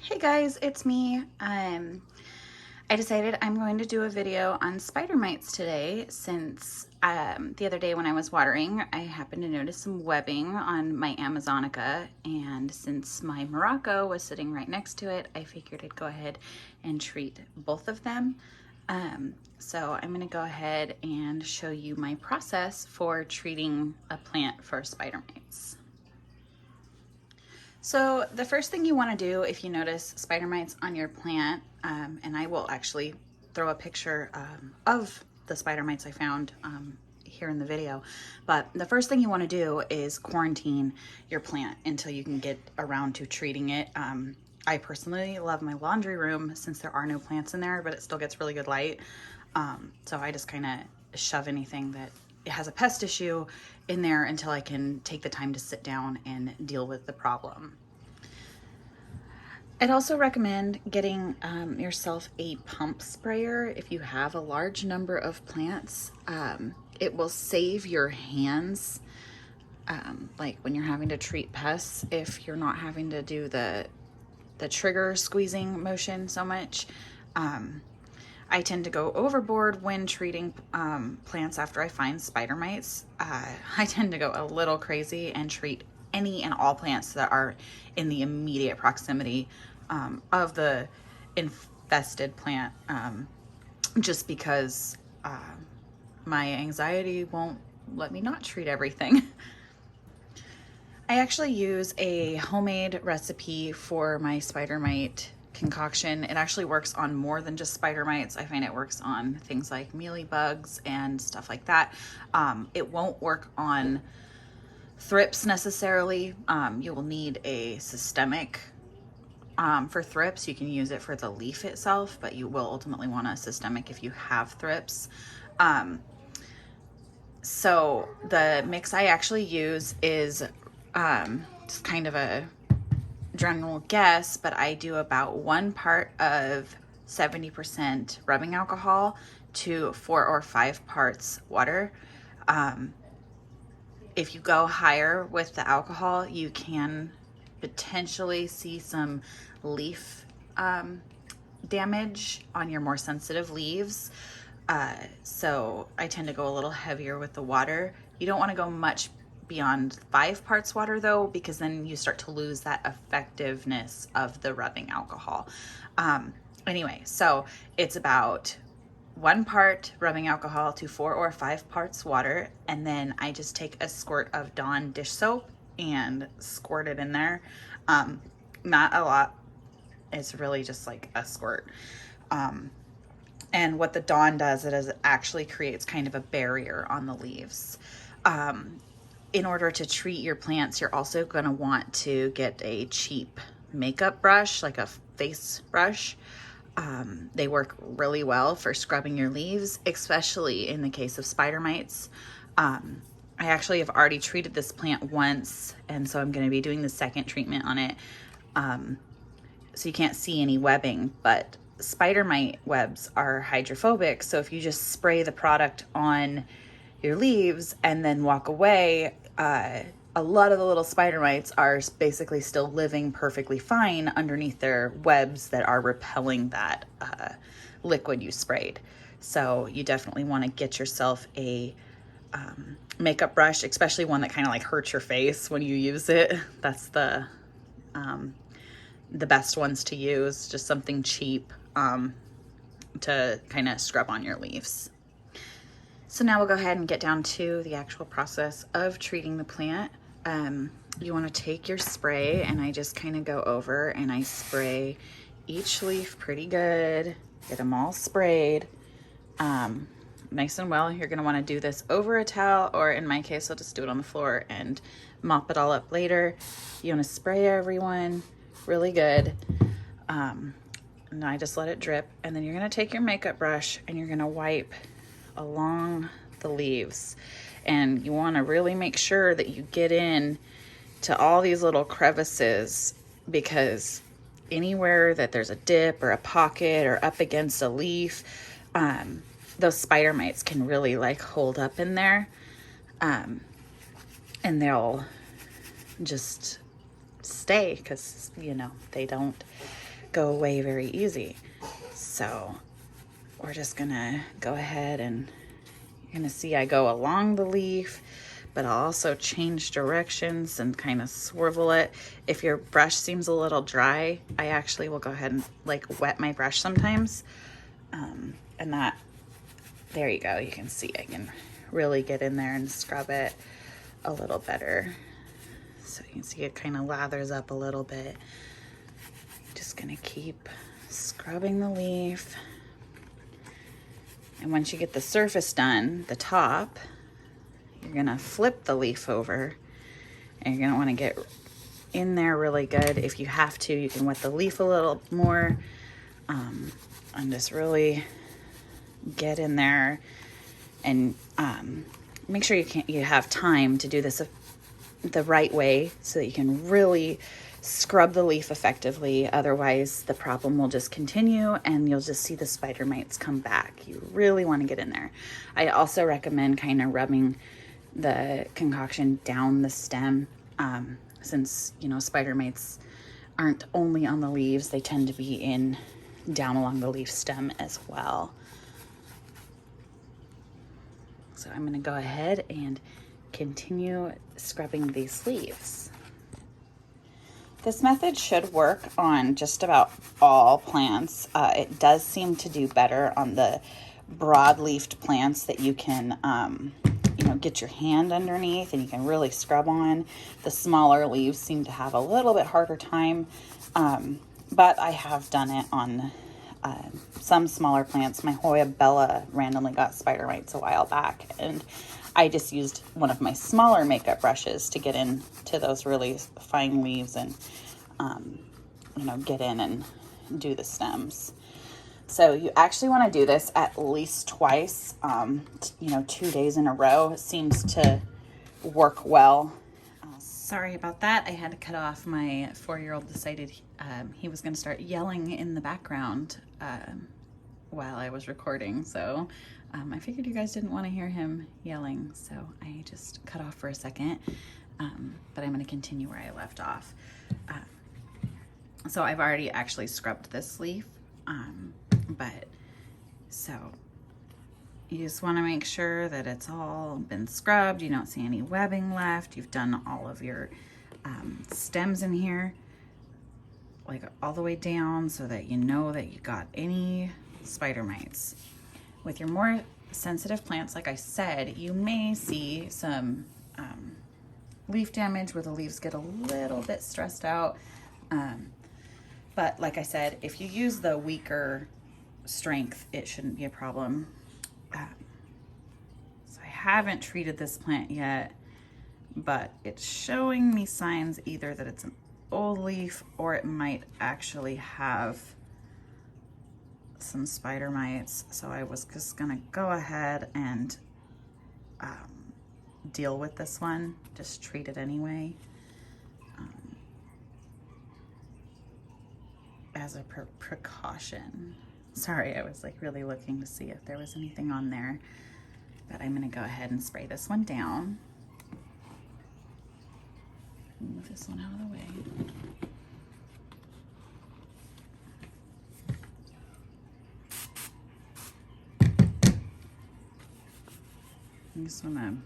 Hey guys, it's me. I decided I'm going to do a video on spider mites today since the other day when I was watering, I happened to notice some webbing on my Amazonica, and since my Morocco was sitting right next to it, I figured I'd go ahead and treat both of them. So I'm going to go ahead and show you my process for treating a plant for spider mites. So the first thing you want to do if you notice spider mites on your plant, and I will actually throw a picture of the spider mites I found here in the video, but the first thing you want to do is quarantine your plant until you can get around to treating it. I personally love my laundry room since there are no plants in there, but it still gets really good light. So I just kind of shove anything that it has a pest issue in there until I can take the time to sit down and deal with the problem. I'd also recommend getting yourself a pump sprayer if you have a large number of plants. It will save your hands, like when you're having to treat pests, if you're not having to do the trigger squeezing motion so much. I tend to go overboard when treating plants after I find spider mites. I tend to go a little crazy and treat any and all plants that are in the immediate proximity of the infested plant, just because my anxiety won't let me not treat everything. I actually use a homemade recipe for my spider mite concoction. It actually works on more than just spider mites. I find it works on things like mealy bugs and stuff like that. It won't work on thrips necessarily. You will need a systemic for thrips. You can use it for the leaf itself, but you will ultimately want a systemic if you have thrips. So the mix I actually use is just kind of a general guess, but I do about 1 part of 70% rubbing alcohol to 4 or 5 parts water. If you go higher with the alcohol, you can potentially see some leaf damage on your more sensitive leaves. So I tend to go a little heavier with the water. You don't want to go much beyond 5 parts water though, because then you start to lose that effectiveness of the rubbing alcohol. Anyway, so it's about 1 part rubbing alcohol to 4 or 5 parts water, and then I just take a squirt of Dawn dish soap and squirt it in there. Not a lot. It's really just like a squirt. And what the Dawn does is it actually creates kind of a barrier on the leaves. In order to treat your plants, you're also going to want to get a cheap makeup brush, like a face brush. They work really well for scrubbing your leaves, especially in the case of spider mites. I actually have already treated this plant once, and so I'm going to be doing the second treatment on it. So you can't see any webbing, but spider mite webs are hydrophobic. So if you just spray the product on your leaves and then walk away, a lot of the little spider mites are basically still living perfectly fine underneath their webs that are repelling that liquid you sprayed. So you definitely want to get yourself a makeup brush, especially one that kind of like hurts your face when you use it. That's the best ones to use, just something cheap to kind of scrub on your leaves. So now we'll go ahead and get down to the actual process of treating the plant. You want to take your spray, and I just kind of go over and I spray each leaf pretty good, get them all sprayed nice and well. You're going to want to do this over a towel, or in my case, I'll just do it on the floor and mop it all up later. You want to spray everyone really good. And I just let it drip, and then you're going to take your makeup brush and you're going to wipe along the leaves, and you want to really make sure that you get in to all these little crevices, because anywhere that there's a dip or a pocket or up against a leaf, those spider mites can really like hold up in there, and they'll just stay because, you know, they don't go away very easy. So we're just gonna go ahead and you're gonna see I go along the leaf, but I'll also change directions and kind of swivel it. If your brush seems a little dry, I actually will go ahead and like wet my brush sometimes. And that, there you go. You can see I can really get in there and scrub it a little better. So you can see it kind of lathers up a little bit. Just gonna keep scrubbing the leaf. And once you get the surface done, the top, you're gonna flip the leaf over and you're gonna wanna get in there really good. If you have to, you can wet the leaf a little more, and just really get in there and make sure you have time to do this the right way so that you can really scrub the leaf effectively. Otherwise, the problem will just continue and you'll just see the spider mites come back. You really want to get in there. I also recommend kind of rubbing the concoction down the stem, since, you know, spider mites aren't only on the leaves, they tend to be down along the leaf stem as well. So I'm going to go ahead and continue scrubbing these leaves. This method should work on just about all plants. It does seem to do better on the broad-leafed plants that you can, you know, get your hand underneath and you can really scrub on. The smaller leaves seem to have a little bit harder time, but I have done it on some smaller plants. My Hoya Bella randomly got spider mites a while back, and I just used one of my smaller makeup brushes to get into those really fine leaves and, you know, get in and do the stems. So you actually want to do this at least twice, you know, 2 days in a row. It seems to work well. Sorry about that. I had to cut off. My 4-year-old decided he was going to start yelling in the background while I was recording. So I figured you guys didn't want to hear him yelling. So I just cut off for a second, but I'm going to continue where I left off. So I've already actually scrubbed this leaf, so you just want to make sure that it's all been scrubbed. You don't see any webbing left. You've done all of your stems in here, like all the way down, so that you know that you got any spider mites. With your more sensitive plants, like I said, you may see some leaf damage where the leaves get a little bit stressed out. But like I said, if you use the weaker strength, it shouldn't be a problem. So I haven't treated this plant yet, but it's showing me signs either that it's an old leaf or it might actually have some spider mites. So I was just gonna go ahead and deal with this one, just treat it anyway. As a precaution. Sorry, I was like really looking to see if there was anything on there, but I'm gonna go ahead and spray this one down. Move this one out of the way. I just wanna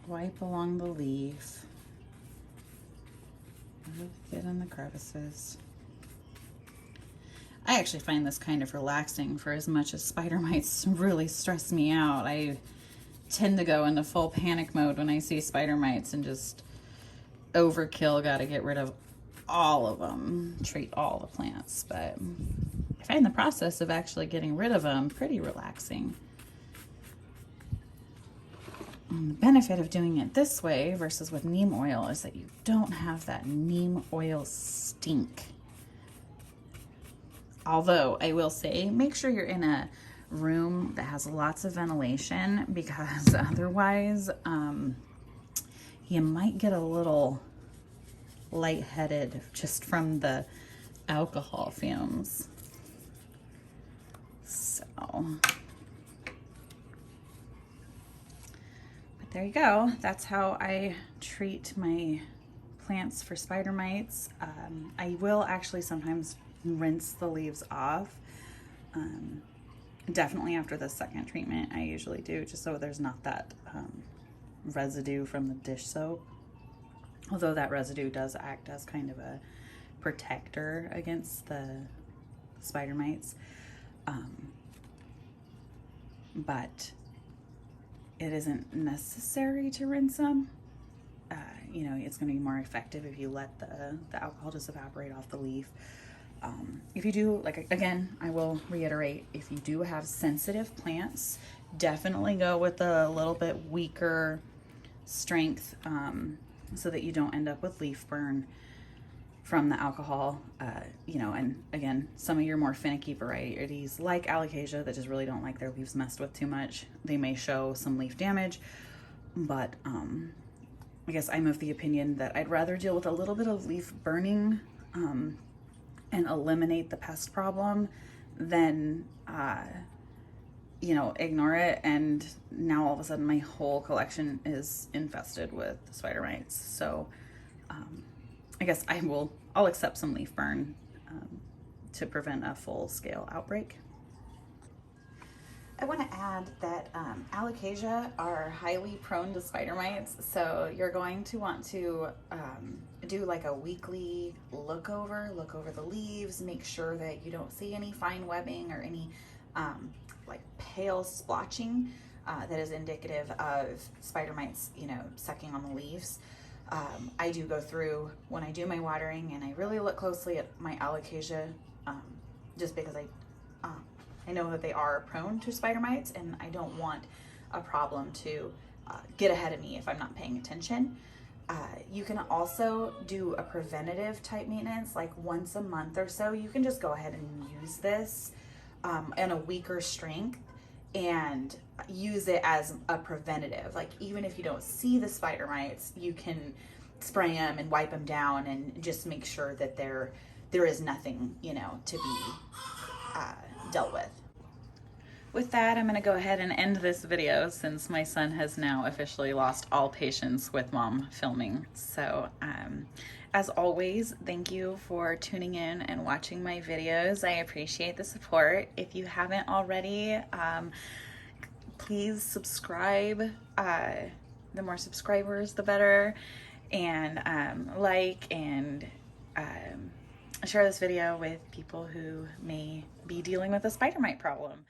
wipe along the leaf. Get in the crevices. I actually find this kind of relaxing. For as much as spider mites really stress me out, I tend to go into full panic mode when I see spider mites and just overkill, gotta get rid of all of them, treat all the plants. But I find the process of actually getting rid of them pretty relaxing. And the benefit of doing it this way versus with neem oil is that you don't have that neem oil stink. Although I will say, make sure you're in a room that has lots of ventilation, because otherwise you might get a little lightheaded just from the alcohol fumes. So there you go. That's how I treat my plants for spider mites. I will actually sometimes rinse the leaves off. Definitely after the second treatment, I usually do, just so there's not that residue from the dish soap. Although that residue does act as kind of a protector against the spider mites. But it isn't necessary to rinse them. You know, it's going to be more effective if you let the alcohol just evaporate off the leaf. If you do, like, again, I will reiterate, if you do have sensitive plants, definitely go with a little bit weaker strength, so that you don't end up with leaf burn from the alcohol. You know, and again, some of your more finicky varieties like alocasia that just really don't like their leaves messed with too much, they may show some leaf damage. But I guess I'm of the opinion that I'd rather deal with a little bit of leaf burning and eliminate the pest problem than you know, ignore it and now all of a sudden my whole collection is infested with spider mites. So I guess I'll accept some leaf burn to prevent a full-scale outbreak. I want to add that alocasia are highly prone to spider mites, so you're going to want to do like a weekly look over the leaves, make sure that you don't see any fine webbing or any like pale splotching that is indicative of spider mites, you know, sucking on the leaves. I do go through when I do my watering and I really look closely at my alocasia, just because I know that they are prone to spider mites and I don't want a problem to get ahead of me if I'm not paying attention. You can also do a preventative type maintenance, like once a month or so. You can just go ahead and use this in a weaker strength and use it as a preventative. Like even if you don't see the spider mites, you can spray them and wipe them down and just make sure that there is nothing, you know, to be dealt with. With that, I'm going to go ahead and end this video since my son has now officially lost all patience with mom filming. So as always, thank you for tuning in and watching my videos. I appreciate the support. If you haven't already, please subscribe. The more subscribers, the better. And like and share this video with people who may be dealing with a spider mite problem.